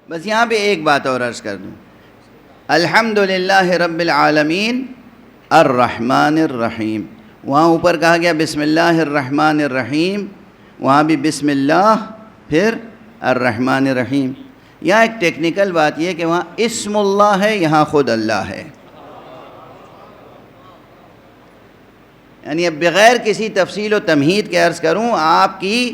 بس یہاں پہ ایک بات اور عرض کر دوں، الحمدللہ رب العالمین الرحمن الرحیم، وہاں اوپر کہا گیا بسم اللہ الرحمن الرحیم، وہاں بھی بسم اللہ پھر الرحمن الرحیم۔ یہاں ایک ٹیکنیکل بات یہ ہے کہ وہاں اسم اللہ ہے، یہاں خود اللہ ہے، یعنی اب بغیر کسی تفصیل و تمہید کے عرض کروں، آپ کی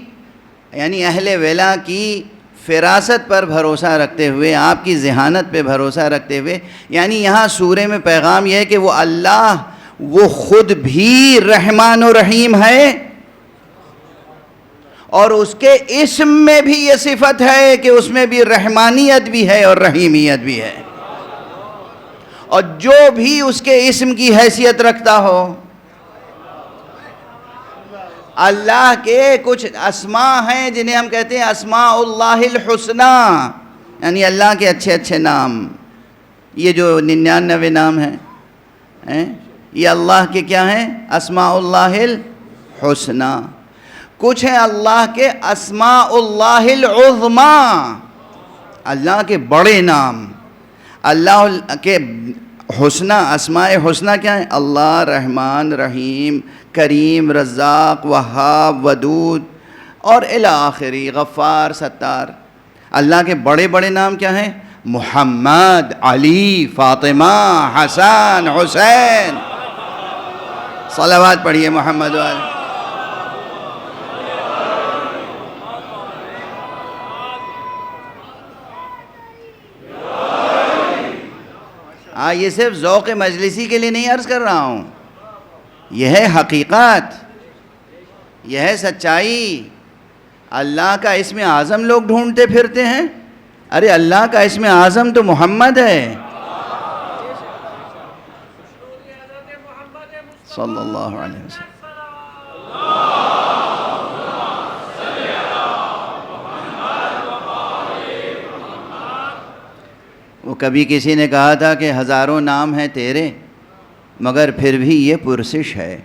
یعنی اہل ولا کی فراست پر بھروسہ رکھتے ہوئے، آپ کی ذہانت پہ بھروسہ رکھتے ہوئے، یعنی یہاں سورہ میں پیغام یہ ہے کہ وہ اللہ وہ خود بھی رحمان و رحیم ہے، اور اس کے اسم میں بھی یہ صفت ہے کہ اس میں بھی رحمانیت بھی ہے اور رحیمیت بھی ہے، اور جو بھی اس کے اسم کی حیثیت رکھتا ہو، اللہ کے کچھ اسماء ہیں جنہیں ہم کہتے ہیں اسماء اللہ الحسنی، یعنی اللہ کے اچھے اچھے نام، یہ جو 99 نام ہیں یہ اللہ کے کیا ہیں؟ اسماء اللہ الحسنی۔ کچھ ہیں اللہ کے اسماء اللہ العظمی، اللہ کے بڑے نام، اللہ کے حسنہ، اسماء حسنہ کیا ہیں؟ اللہ رحمان رحیم کریم رزاق وہاب ودود اور الی آخری، غفار ستار۔ اللہ کے بڑے بڑے نام کیا ہیں؟ محمد، علی، فاطمہ، حسن، حسین۔ صلوات پڑھیے محمد والے۔ یہ صرف ذوق مجلسی کے لیے نہیں عرض کر رہا ہوں، یہ ہے حقیقت، یہ ہے سچائی۔ اللہ کا اسم اعظم لوگ ڈھونڈتے پھرتے ہیں، ارے اللہ کا اسم اعظم تو محمد ہے صلی اللہ علیہ وسلم۔ وہ کبھی کسی نے کہا تھا کہ ہزاروں نام ہیں تیرے مگر پھر بھی یہ پرسش ہے،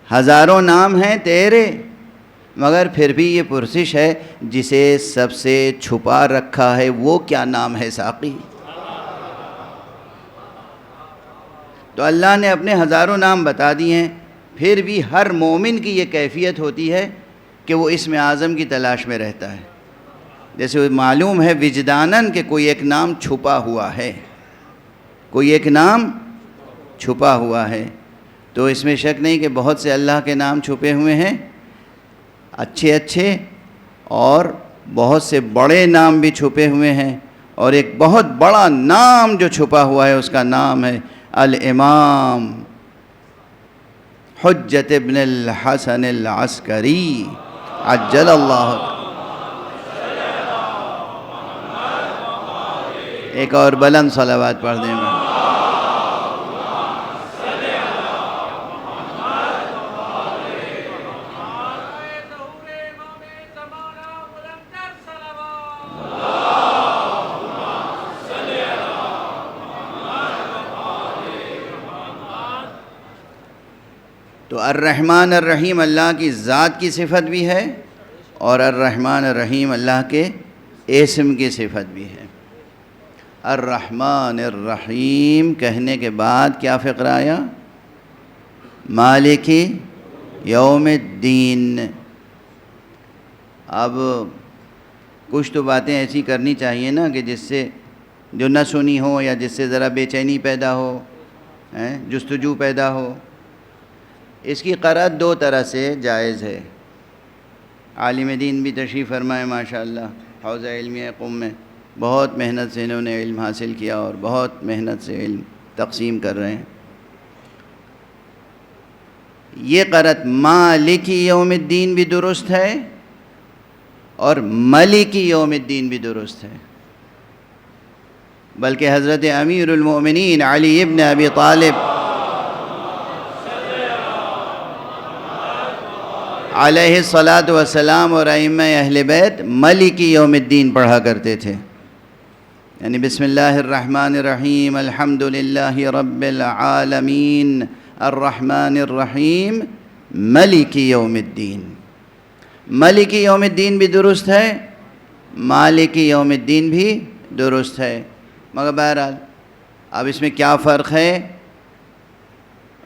ہزاروں نام ہیں تیرے مگر پھر بھی یہ پرسش ہے، جسے سب سے چھپا رکھا ہے وہ کیا نام ہے ساقی۔ تو اللہ نے اپنے ہزاروں نام بتا دیے ہیں، پھر بھی ہر مومن کی یہ کیفیت ہوتی ہے کہ وہ اسم اعظم کی تلاش میں رہتا ہے۔ جیسے معلوم ہے وجداناً کہ کوئی ایک نام چھپا ہوا ہے، کوئی ایک نام چھپا ہوا ہے، تو اس میں شک نہیں کہ بہت سے اللہ کے نام چھپے ہوئے ہیں، اچھے اچھے، اور بہت سے بڑے نام بھی چھپے ہوئے ہیں، اور ایک بہت بڑا نام جو چھپا ہوا ہے اس کا نام ہے الامام حجت ابن الحسن العسکری عجل اللہ۔ ایک اور بلند صلوات پڑھ دیں میں۔ تو الرحمن الرحیم اللہ کی ذات کی صفت بھی ہے، اور الرحمن الرحیم اللہ کے اسم کی صفت بھی ہے۔ الرحمن الرحیم کہنے کے بعد کیا فقرہ آیا؟ مالک یوم الدین۔ اب کچھ تو باتیں ایسی کرنی چاہیے نا کہ جس سے جو نہ سنی ہو یا جس سے ذرا بے چینی پیدا ہو، جستجو پیدا ہو۔ اس کی قرأت دو طرح سے جائز ہے۔ عالم دین بھی تشریف فرمائے ماشاءاللہ حوزہ علمیہ قم میں، بہت محنت سے انہوں نے علم حاصل کیا اور بہت محنت سے علم تقسیم کر رہے ہیں۔ یہ قرأت مالک یوم الدین بھی درست ہے اور ملک یوم الدین بھی درست ہے، بلکہ حضرت امیر المؤمنین علی ابن ابی طالب علیہ الصلاۃ والسلام اور ائمہ اہل بیت ملک یوم الدین پڑھا کرتے تھے، یعنی بسم اللہ الرحمن الرحیم الحمدللہ رب العالمین الرحمن الرحیم ملک یوم الدین۔ ملک یوم الدین بھی درست ہے مالک یوم الدین بھی درست ہے، مگر بہرحال اب اس میں کیا فرق ہے؟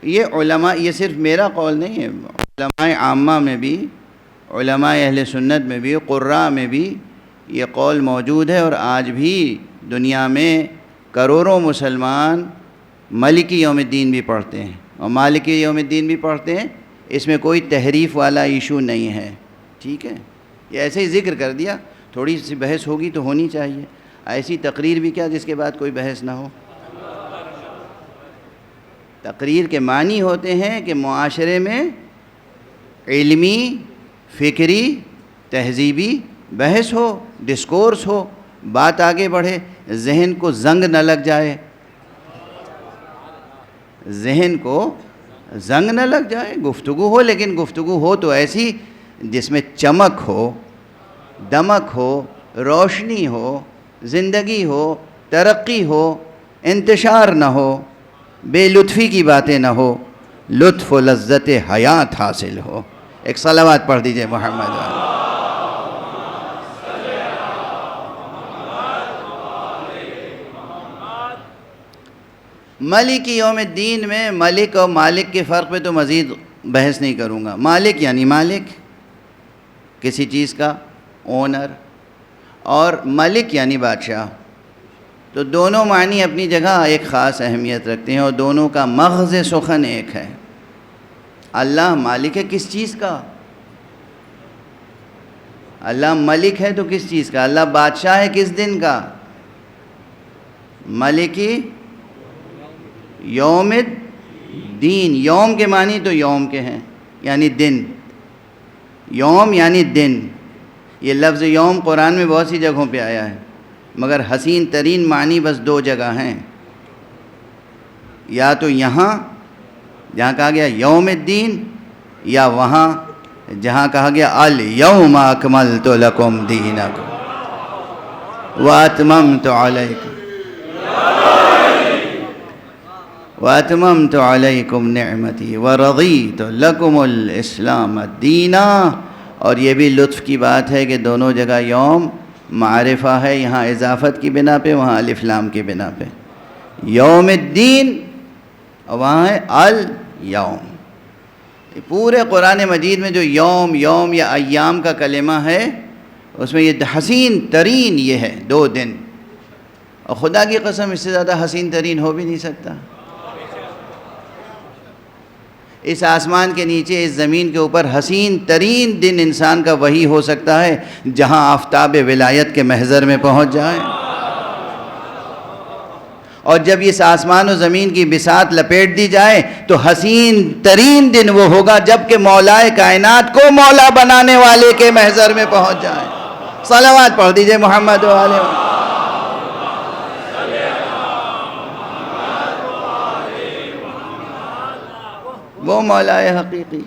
یہ علماء، یہ صرف میرا قول نہیں ہے، علماء عامہ میں بھی، علماء اہل سنت میں بھی، قراء میں بھی یہ قول موجود ہے، اور آج بھی دنیا میں کروڑوں مسلمان مالکی یوم الدین بھی پڑھتے ہیں اور مالکی یوم الدین بھی پڑھتے ہیں، اس میں کوئی تحریف والا ایشو نہیں ہے، ٹھیک ہے؟ یہ ایسے ہی ذکر کر دیا، تھوڑی سی بحث ہوگی تو ہونی چاہیے، ایسی تقریر بھی کیا جس کے بعد کوئی بحث نہ ہو۔ تقریر کے معنی ہوتے ہیں کہ معاشرے میں علمی، فکری، تہذیبی بحث ہو، ڈسکورس ہو، بات آگے بڑھے، ذہن کو زنگ نہ لگ جائے، ذہن کو زنگ نہ لگ جائے، گفتگو ہو، لیکن گفتگو ہو تو ایسی جس میں چمک ہو، دمک ہو، روشنی ہو، زندگی ہو، ترقی ہو، انتشار نہ ہو، بے لطفی کی باتیں نہ ہو، لطف و لذت حیات حاصل ہو۔ ایک صلوات پڑھ دیجئے محمد والے۔ مالک یوم الدین میں ملک اور مالک کے فرق پہ تو مزید بحث نہیں کروں گا۔ مالک یعنی مالک، کسی چیز کا اونر، اور ملک یعنی بادشاہ، تو دونوں معنی اپنی جگہ ایک خاص اہمیت رکھتے ہیں اور دونوں کا مغز سخن ایک ہے۔ اللہ مالک ہے کس چیز کا؟ اللہ ملک ہے تو کس چیز کا؟ اللہ بادشاہ ہے کس دن کا؟ ملکی یوم الدین۔ یوم کے معنی تو یوم کے ہیں، یعنی دن، یوم یعنی دن۔ یہ لفظ یوم قرآن میں بہت سی جگہوں پہ آیا ہے، مگر حسین ترین معنی بس دو جگہ ہیں، یا تو یہاں جہاں کہا گیا یوم الدین، یا وہاں جہاں کہا گیا الیوم اکملت لکم دینکم واتممت علیکم وَأَتْمَمْتُ عَلَيْكُمْ نِعْمَتِي وَرَضِيتُ لَكُمُ الْإِسْلَامَ دِينًا۔ اور یہ بھی لطف کی بات ہے کہ دونوں جگہ یوم معرفہ ہے، یہاں اضافت کی بنا پہ، وہاں الف لام کی بنا پہ، یوم الدین، اور وہاں ہے الیوم۔ پورے قرآن مجید میں جو یوم یوم یا ایام کا کلمہ ہے، اس میں یہ حسین ترین یہ ہے، 2 دن، اور خدا کی قسم اس سے زیادہ حسین ترین ہو بھی نہیں سکتا۔ اس آسمان کے نیچے، اس زمین کے اوپر حسین ترین دن انسان کا وہی ہو سکتا ہے جہاں آفتاب ولایت کے محضر میں پہنچ جائے، اور جب اس آسمان و زمین کی بساط لپیٹ دی جائے تو حسین ترین دن وہ ہوگا جب کہ مولائے کائنات کو مولا بنانے والے کے محضر میں پہنچ جائے۔ صلوات پڑھ دیجئے محمد والے۔ وہ مولائے حقیقی،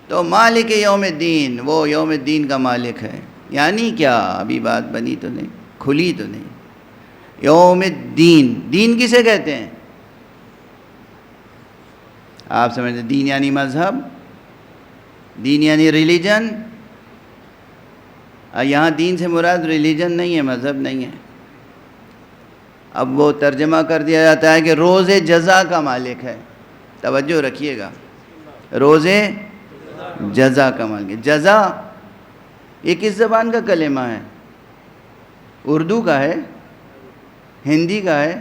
تو مالک یوم الدین، وہ یوم الدین کا مالک ہے۔ یعنی کیا؟ ابھی بات بنی تو نہیں، کھلی تو نہیں۔ یوم الدین، دین کسے کہتے ہیں؟ آپ سمجھتے ہیں دین یعنی مذہب، دین یعنی ریلیجن؟ یہاں دین سے مراد ریلیجن نہیں ہے، مذہب نہیں ہے۔ اب وہ ترجمہ کر دیا جاتا ہے کہ روز جزا کا مالک ہے۔ توجہ رکھیے گا، روز جزا کا مالک۔ جزا یہ کس زبان کا کلمہ ہے؟ اردو کا ہے، ہندی کا ہے،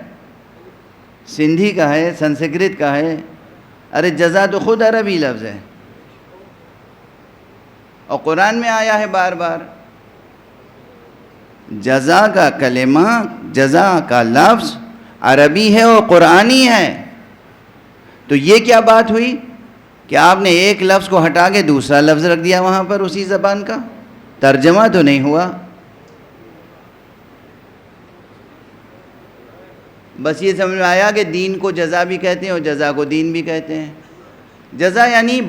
سندھی کا ہے، سنسکرت کا ہے؟ ارے جزا تو خود عربی لفظ ہے، اور قرآن میں آیا ہے بار بار۔ جزا کا کلمہ، جزا کا لفظ عربی ہے اور قرآنی ہے، تو یہ کیا بات ہوئی کہ آپ نے ایک لفظ کو ہٹا کے دوسرا لفظ رکھ دیا وہاں پر اسی زبان کا؟ ترجمہ تو نہیں ہوا۔ بس یہ سمجھ میں آیا کہ دین کو جزا بھی کہتے ہیں اور جزا کو دین بھی کہتے ہیں۔ جزا یعنی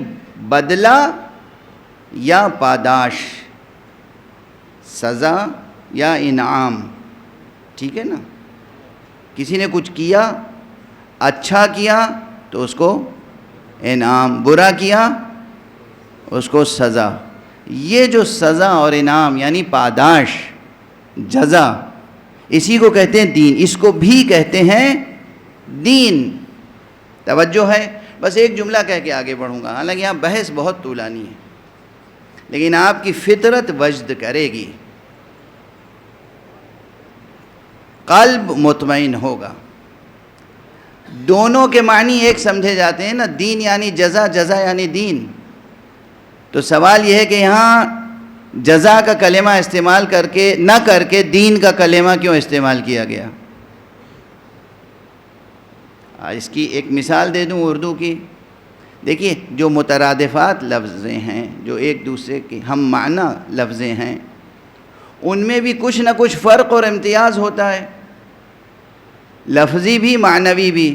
بدلہ یا پاداش، سزا یا انعام، ٹھیک ہے نا؟ کسی نے کچھ کیا، اچھا کیا تو اس کو انعام، برا کیا اس کو سزا۔ یہ جو سزا اور انعام یعنی پاداش، جزا، اسی کو کہتے ہیں دین، اس کو بھی کہتے ہیں دین. توجہ ہے؟ بس ایک جملہ کہہ کے آگے بڑھوں گا، حالانکہ یہاں بحث بہت طولانی ہے، لیکن آپ کی فطرت وجد کرے گی، قلب مطمئن ہوگا. دونوں کے معنی ایک سمجھے جاتے ہیں نا، دین یعنی جزا، جزا یعنی دین. تو سوال یہ ہے کہ یہاں جزا کا کلمہ استعمال نہ کر کے دین کا کلمہ کیوں استعمال کیا گیا؟ اس کی ایک مثال دے دوں اردو کی. دیکھیے، جو مترادفات لفظیں ہیں، جو ایک دوسرے کے ہم معنی لفظیں ہیں، ان میں بھی کچھ نہ کچھ فرق اور امتیاز ہوتا ہے، لفظی بھی معنوی بھی.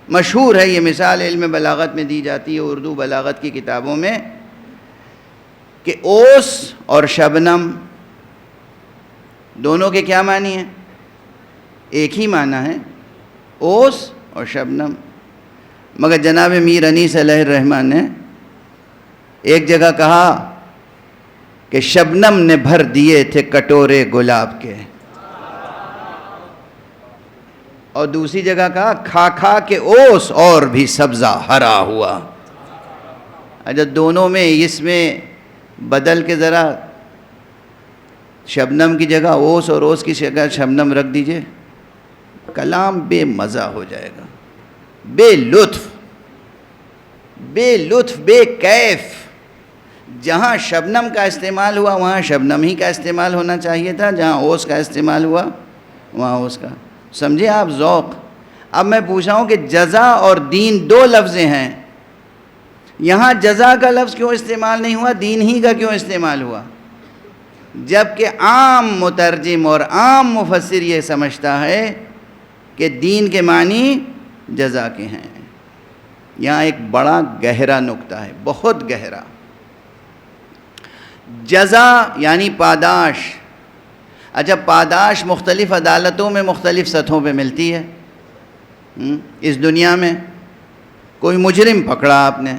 مشہور ہے یہ مثال، علم بلاغت میں دی جاتی ہے، اردو بلاغت کی کتابوں میں، کہ اوس اور شبنم دونوں کے کیا معنی ہیں؟ ایک ہی معنی ہے، اوس اور شبنم. مگر جناب میر انیس علیہ الرحمن نے ایک جگہ کہا کہ شبنم نے بھر دیے تھے کٹورے گلاب کے، اور دوسری جگہ کہا کھا کھا کے اوس اور بھی سبزہ ہرا ہوا. اچھا، دونوں میں اس میں بدل کے ذرا شبنم کی جگہ اوس اور اوس کی جگہ شبنم رکھ دیجئے، کلام بے مزہ ہو جائے گا، بے لطف بے کیف. جہاں شبنم کا استعمال ہوا وہاں شبنم ہی کا استعمال ہونا چاہیے تھا، جہاں اوس کا استعمال ہوا وہاں اوس کا. سمجھے آپ ذوق؟ اب میں پوچھا ہوں کہ جزا اور دین دو لفظیں ہیں، یہاں جزا کا لفظ کیوں استعمال نہیں ہوا، دین ہی کا کیوں استعمال ہوا؟ جبکہ عام مترجم اور عام مفسر یہ سمجھتا ہے کہ دین کے معنی جزا کے ہیں. یہاں ایک بڑا گہرا نکتہ ہے، بہت گہرا. جزا یعنی پاداش. اچھا، پاداش مختلف عدالتوں میں مختلف سطحوں پہ ملتی ہے. اس دنیا میں کوئی مجرم پکڑا آپ نے،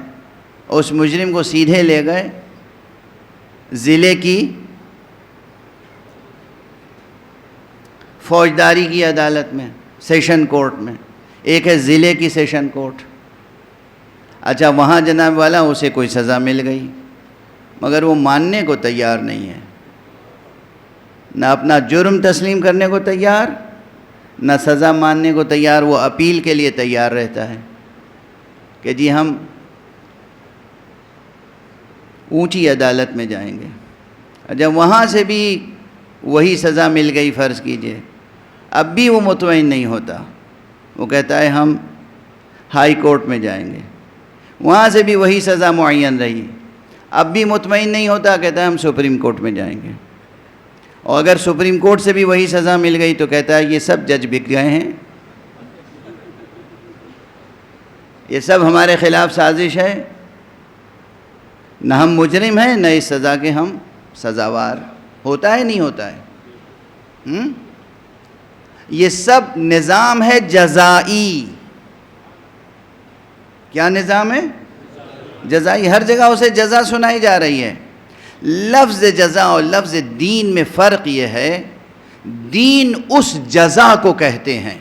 اس مجرم کو سیدھے لے گئے ضلع کی فوجداری کی عدالت میں، سیشن کورٹ میں. ایک ہے ضلع کی سیشن کورٹ. اچھا، وہاں جناب والا اسے کوئی سزا مل گئی، مگر وہ ماننے کو تیار نہیں ہے، نہ اپنا جرم تسلیم کرنے کو تیار، نہ سزا ماننے کو تیار. وہ اپیل کے لیے تیار رہتا ہے کہ جی ہم اونچی عدالت میں جائیں گے. جب وہاں سے بھی وہی سزا مل گئی فرض کیجئے، اب بھی وہ مطمئن نہیں ہوتا، وہ کہتا ہے ہم ہائی کورٹ میں جائیں گے. وہاں سے بھی وہی سزا معین رہی، اب بھی مطمئن نہیں ہوتا، کہتا ہے ہم سپریم کورٹ میں جائیں گے. اور اگر سپریم کورٹ سے بھی وہی سزا مل گئی تو کہتا ہے یہ سب جج بک گئے ہیں، یہ سب ہمارے خلاف سازش ہے، نہ ہم مجرم ہیں نہ اس سزا کے ہم سزاوار. ہوتا ہے نہیں ہوتا ہے؟ یہ سب نظام ہے جزائی. کیا نظام ہے؟ جزائی. ہر جگہ اسے جزا سنائی جا رہی ہے. لفظ جزا اور لفظ دین میں فرق یہ ہے، دین اس جزا کو کہتے ہیں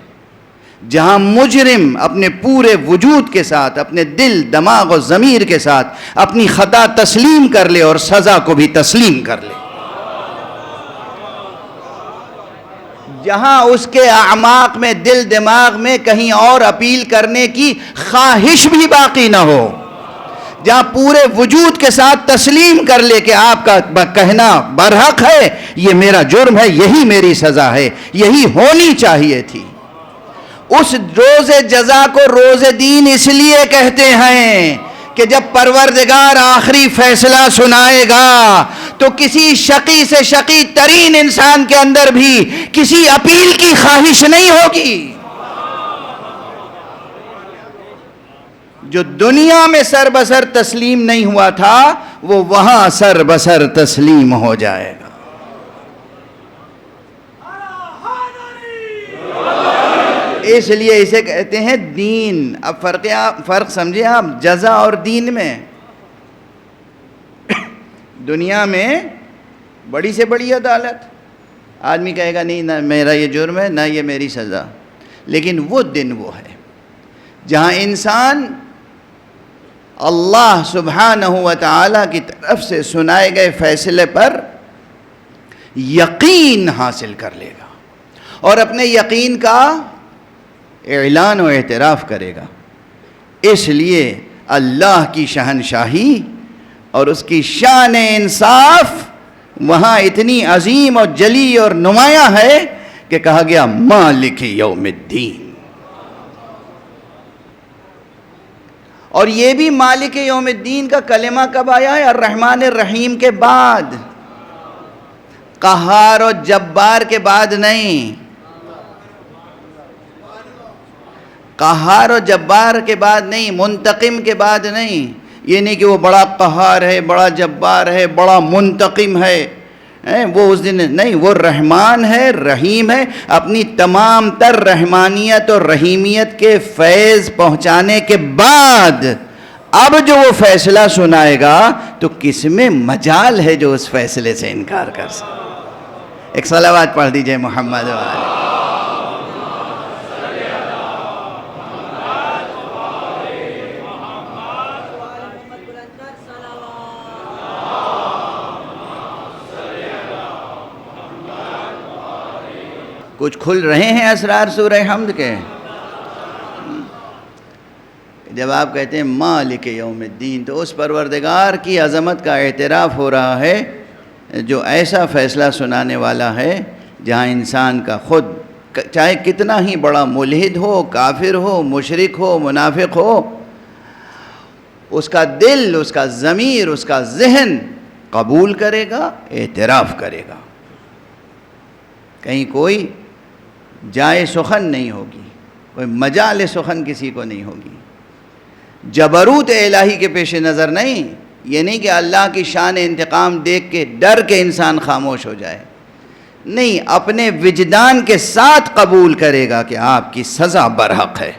جہاں مجرم اپنے پورے وجود کے ساتھ، اپنے دل، دماغ اور ضمیر کے ساتھ اپنی خطا تسلیم کر لے اور سزا کو بھی تسلیم کر لے، جہاں اس کے اعماق میں، دل دماغ میں کہیں اور اپیل کرنے کی خواہش بھی باقی نہ ہو، جہاں پورے وجود کے ساتھ تسلیم کر لے کہ آپ کا کہنا برحق ہے، یہ میرا جرم ہے، یہی میری سزا ہے، یہی ہونی چاہیے تھی. اس روز جزا کو روز دین اس لیے کہتے ہیں کہ جب پروردگار آخری فیصلہ سنائے گا تو کسی شقی سے شقی ترین انسان کے اندر بھی کسی اپیل کی خواہش نہیں ہوگی. جو دنیا میں سر بسر تسلیم نہیں ہوا تھا وہ وہاں سر بسر تسلیم ہو جائے گا. اس لیے اسے کہتے ہیں دین. اب فرق سمجھے آپ جزا اور دین میں. دنیا میں بڑی سے بڑی عدالت آدمی کہے گا نہیں، نہ میرا یہ جرم ہے، نہ یہ میری سزا. لیکن وہ دن وہ ہے جہاں انسان اللہ سبحانہ و تعالیٰ کی طرف سے سنائے گئے فیصلے پر یقین حاصل کر لے گا اور اپنے یقین کا اعلان و اعتراف کرے گا. اس لیے اللہ کی شہنشاہی اور اس کی شان انصاف وہاں اتنی عظیم اور جلی اور نمایاں ہے کہ کہا گیا مالک یوم الدین. اور یہ بھی مالک یوم الدین کا کلمہ کب آیا ہے؟ الرحمن الرحیم کے بعد، قہار و جبار کے بعد نہیں. قہار و جبار کے بعد نہیں، منتقم کے بعد نہیں. یہ نہیں کہ وہ بڑا قہار ہے، بڑا جبار ہے، بڑا منتقم ہے، وہ اس دن نہیں. وہ رحمان ہے، رحیم ہے. اپنی تمام تر رحمانیت اور رحیمیت کے فیض پہنچانے کے بعد اب جو وہ فیصلہ سنائے گا تو کس میں مجال ہے جو اس فیصلے سے انکار کر سکے. ایک صلوات پڑھ دیجئے محمد والے. کچھ کھل رہے ہیں اسرار سورہ حمد کے. جب آپ کہتے ہیں مالک یوم الدین تو اس پروردگار کی عظمت کا اعتراف ہو رہا ہے جو ایسا فیصلہ سنانے والا ہے جہاں انسان کا خود چاہے کتنا ہی بڑا ملحد ہو، کافر ہو، مشرک ہو، منافق ہو، اس کا دل، اس کا ضمیر، اس کا ذہن قبول کرے گا، اعتراف کرے گا. کہیں کوئی جائے سخن نہیں ہوگی، کوئی مجال سخن کسی کو نہیں ہوگی. جبروت الہی کے پیش نظر نہیں. یہ نہیں کہ اللہ کی شان انتقام دیکھ کے ڈر کے انسان خاموش ہو جائے. نہیں، اپنے وجدان کے ساتھ قبول کرے گا کہ آپ کی سزا برحق ہے.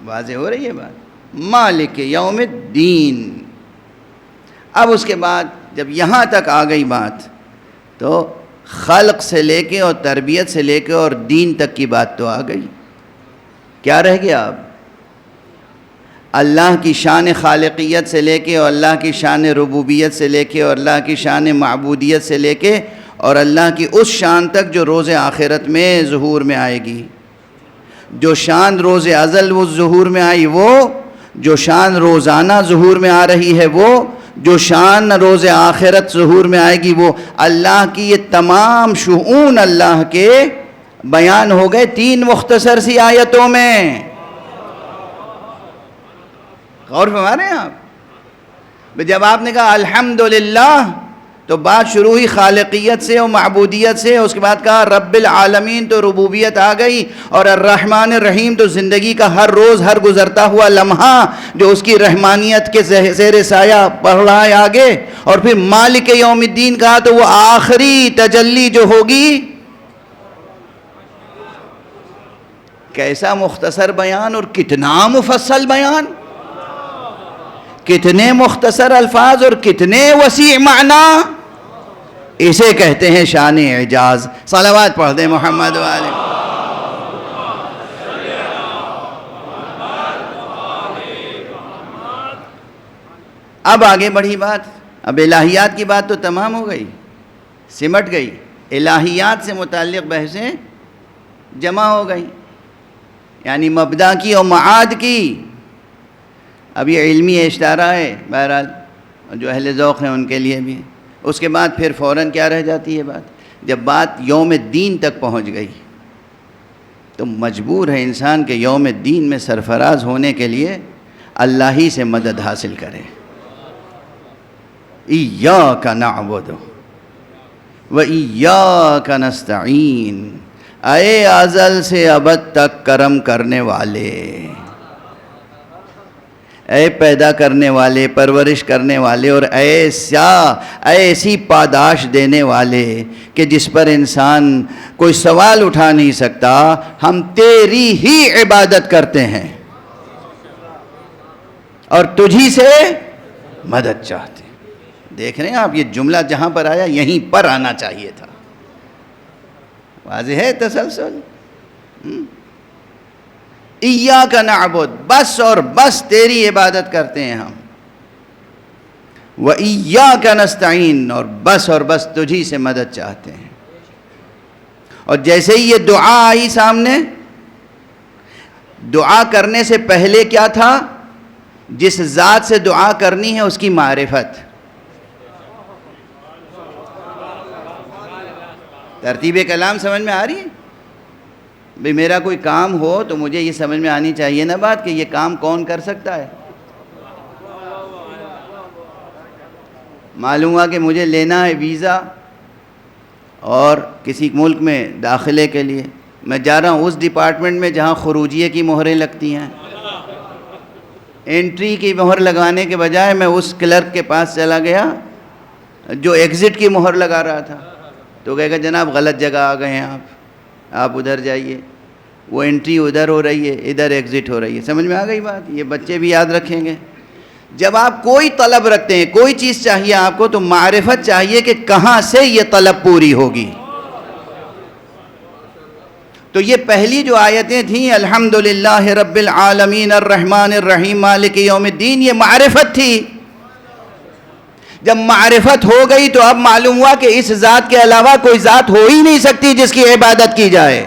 واضح ہو رہی ہے بات؟ مالک یوم الدین. اب اس کے بعد جب یہاں تک آ گئی بات تو خلق سے لے کے اور تربیت سے لے کے اور دین تک کی بات تو آ گئی. کیا رہ گیا اب؟ اللہ کی شان خالقیت سے لے کے اور اللہ کی شان ربوبیت سے لے کے اور اللہ کی شان معبودیت سے لے کے اور اللہ کی اس شان تک جو روز آخرت میں ظہور میں آئے گی. جو شان روز ازل وہ ظہور میں آئی وہ، جو شان روزانہ ظہور میں آ رہی ہے وہ، جو شان روز آخرت ظہور میں آئے گی وہ. اللہ کی یہ تمام شؤون اللہ کے بیان ہو گئے 3 مختصر سی آیتوں میں. غور فرما رہے ہیں آپ؟ جب آپ نے کہا الحمدللہ تو بات شروع ہوئی خالقیت سے اور معبودیت سے. اس کے بعد کہا رب العالمین تو ربوبیت آ گئی، اور الرحمن الرحیم تو زندگی کا ہر روز، ہر گزرتا ہوا لمحہ جو اس کی رحمانیت کے زیر سایہ پڑھ رہا ہے آگے. اور پھر مالک یوم الدین کہا تو وہ آخری تجلی جو ہوگی. کیسا مختصر بیان اور کتنا مفصل بیان، کتنے مختصر الفاظ اور کتنے وسیع معنی. اسے کہتے ہیں شان اعجاز. صلوات پڑھ دیں محمد والے. اب آگے بڑھی بات. اب الہیات کی بات تو تمام ہو گئی، سمٹ گئی. الہیات سے متعلق بحثیں جمع ہو گئی، یعنی مبدا کی اور معاد کی. اب یہ علمی اشارہ ہے بہرحال جو اہل ذوق ہیں ان کے لیے بھی. اس کے بعد پھر فوراً کیا رہ جاتی ہے بات؟ جب بات یوم الدین تک پہنچ گئی تو مجبور ہے انسان کہ یوم الدین میں سرفراز ہونے کے لیے اللہ ہی سے مدد حاصل کرے. ایاک نعبد و ایاک نستعین. اے ازل سے ابد تک کرم کرنے والے، اے پیدا کرنے والے، پرورش کرنے والے، اور ایسی پاداش دینے والے کہ جس پر انسان کوئی سوال اٹھا نہیں سکتا. ہم تیری ہی عبادت کرتے ہیں اور تجھی سے مدد چاہتے ہیں. دیکھ رہے ہیں آپ، یہ جملہ جہاں پر آیا یہیں پر آنا چاہیے تھا. واضح ہے تسلسل. ایاک نعبد، بس اور بس تیری عبادت کرتے ہیں ہم. وَإِيَّاكَ نَسْتَعِينُ، اور بس تجھی سے مدد چاہتے ہیں. اور جیسے ہی یہ دعا آئی سامنے، دعا کرنے سے پہلے کیا تھا؟ جس ذات سے دعا کرنی ہے اس کی معرفت. ترتیب کلام سمجھ میں آ رہی ہے؟ بھئی میرا کوئی کام ہو تو مجھے یہ سمجھ میں آنی چاہیے نا بات کہ یہ کام کون کر سکتا ہے. معلوم ہوا کہ مجھے لینا ہے ویزا اور کسی ملک میں داخلے کے لیے، میں جا رہا ہوں اس ڈپارٹمنٹ میں جہاں خروجیے کی مہریں لگتی ہیں. انٹری کی مہر لگانے کے بجائے میں اس کلرک کے پاس چلا گیا جو ایگزٹ کی مہر لگا رہا تھا. تو کہے گا جناب غلط جگہ آ گئے ہیں آپ ادھر جائیے. وہ انٹری ادھر ہو رہی ہے، ادھر ایگزٹ ہو رہی ہے. سمجھ میں آ گئی بات؟ یہ بچے بھی یاد رکھیں گے. جب آپ کوئی طلب رکھتے ہیں، کوئی چیز چاہیے آپ کو، تو معرفت چاہیے کہ کہاں سے یہ طلب پوری ہوگی. تو یہ پہلی جو آیتیں تھیں، الحمدللہ رب العالمین الرحمن الرحیم مالک یوم الدین، یہ معرفت تھی. جب معرفت ہو گئی تو اب معلوم ہوا کہ اس ذات کے علاوہ کوئی ذات ہو ہی نہیں سکتی جس کی عبادت کی جائے،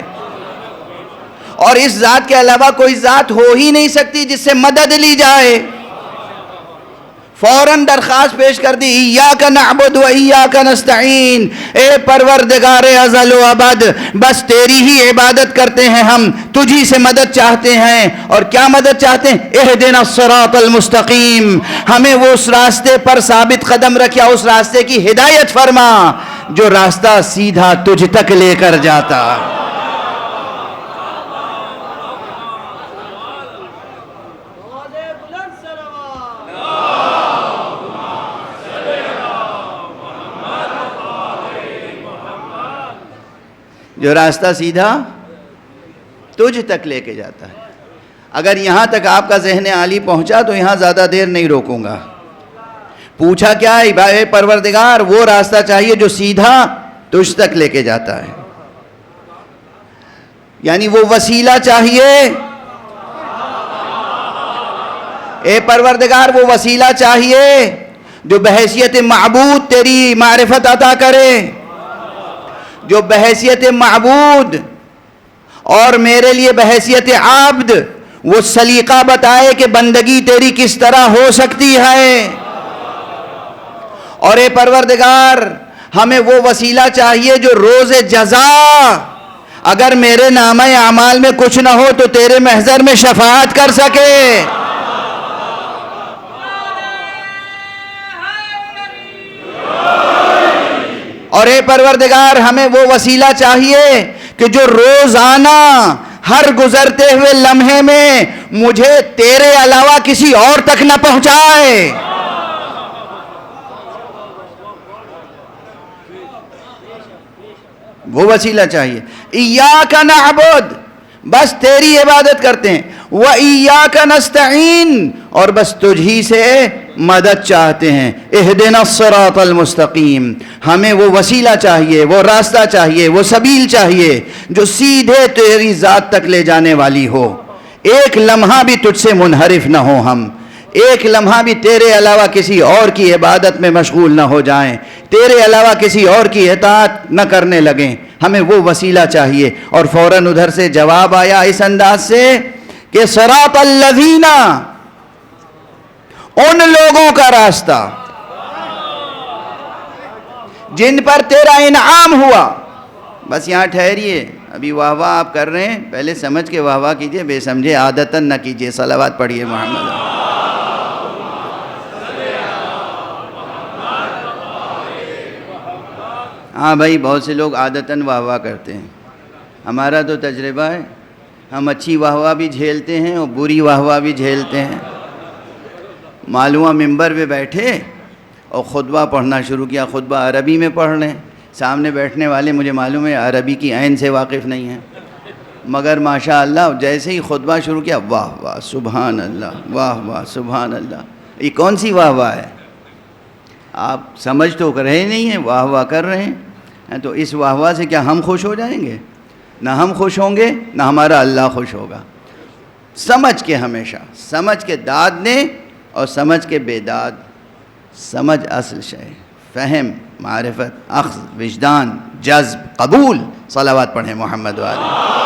اور اس ذات کے علاوہ کوئی ذات ہو ہی نہیں سکتی جس سے مدد لی جائے. فوراً درخواست پیش کر دی، ایاک نعبد و ایاک نستعین، اے پروردگار ازل و ابد، بس تیری ہی عبادت کرتے ہیں ہم، تجھی سے مدد چاہتے ہیں. اور کیا مدد چاہتے ہیں؟ اہدنا الصراط المستقیم، ہمیں وہ اس راستے پر ثابت قدم رکھیا، اس راستے کی ہدایت فرما جو راستہ سیدھا تجھ تک لے کر جاتا. جو راستہ سیدھا تجھ تک لے کے جاتا ہے. اگر یہاں تک آپ کا ذہن عالی پہنچا تو یہاں زیادہ دیر نہیں روکوں گا. پوچھا کیا ہے؟ پروردگار وہ راستہ چاہیے جو سیدھا تجھ تک لے کے جاتا ہے، یعنی وہ وسیلہ چاہیے. اے پروردگار وہ وسیلہ چاہیے جو بحیثیت معبود تیری معرفت عطا کرے، جو بحیثیت معبود اور میرے لیے بحیثیت عبد وہ سلیقہ بتائے کہ بندگی تیری کس طرح ہو سکتی ہے. اور اے پروردگار ہمیں وہ وسیلہ چاہیے جو روز جزا، اگر میرے نامہ اعمال میں کچھ نہ ہو تو تیرے محضر میں شفاعت کر سکے. اور اے پروردگار ہمیں وہ وسیلہ چاہیے کہ جو روزانہ ہر گزرتے ہوئے لمحے میں مجھے تیرے علاوہ کسی اور تک نہ پہنچائے. وہ وسیلہ چاہیے. ایاک نعبد، بس تیری عبادت کرتے ہیں. وَإِيَّاكَ نَسْتَعِينُ، اور بس تجھی سے مدد چاہتے ہیں. اہدنا الصراط المستقیم، ہمیں وہ وسیلہ چاہیے، وہ راستہ چاہیے، وہ سبیل چاہیے جو سیدھے تیری ذات تک لے جانے والی ہو. ایک لمحہ بھی تجھ سے منحرف نہ ہو ہم، ایک لمحہ بھی تیرے علاوہ کسی اور کی عبادت میں مشغول نہ ہو جائیں، تیرے علاوہ کسی اور کی اطاعت نہ کرنے لگیں. ہمیں وہ وسیلہ چاہیے. اور فوراً ادھر سے جواب آیا اس انداز سے کہ صراط الذین، ان لوگوں کا راستہ جن پر تیرا انعام ہوا. بس یہاں ٹھہریے، ابھی واہ واہ آپ کر رہے ہیں، پہلے سمجھ کے واہ واہ کیجئے، بے سمجھے عادتاً نہ کیجئے. صلوات پڑھیے محمد. ہاں بھائی، بہت سے لوگ عادتاً واہ واہ کرتے ہیں. ہمارا تو تجربہ ہے، ہم اچھی واہ واہ بھی جھیلتے ہیں اور بری واہ واہ بھی جھیلتے ہیں. معلومہ ممبر پہ بیٹھے اور خطبہ پڑھنا شروع کیا. خطبہ عربی میں پڑھ لیں، سامنے بیٹھنے والے مجھے معلوم ہے عربی کی عین سے واقف نہیں ہیں، مگر ماشاءاللہ جیسے ہی خطبہ شروع کیا، واہ واہ سبحان اللہ، واہ واہ سبحان اللہ. یہ کون سی واہ واہ ہے؟ آپ سمجھ تو کر رہے نہیں ہیں، واہ واہ کر رہے ہیں، تو اس واہ واہ سے کیا ہم خوش ہو جائیں گے؟ نہ ہم خوش ہوں گے نہ ہمارا اللہ خوش ہوگا۔ سمجھ کے، ہمیشہ سمجھ کے داد دیں اور سمجھ کے بے داد۔ سمجھ اصل شے، فہم، معرفت، اخذ، وجدان، جذب، قبول۔ صلوات پڑھیں محمد والے۔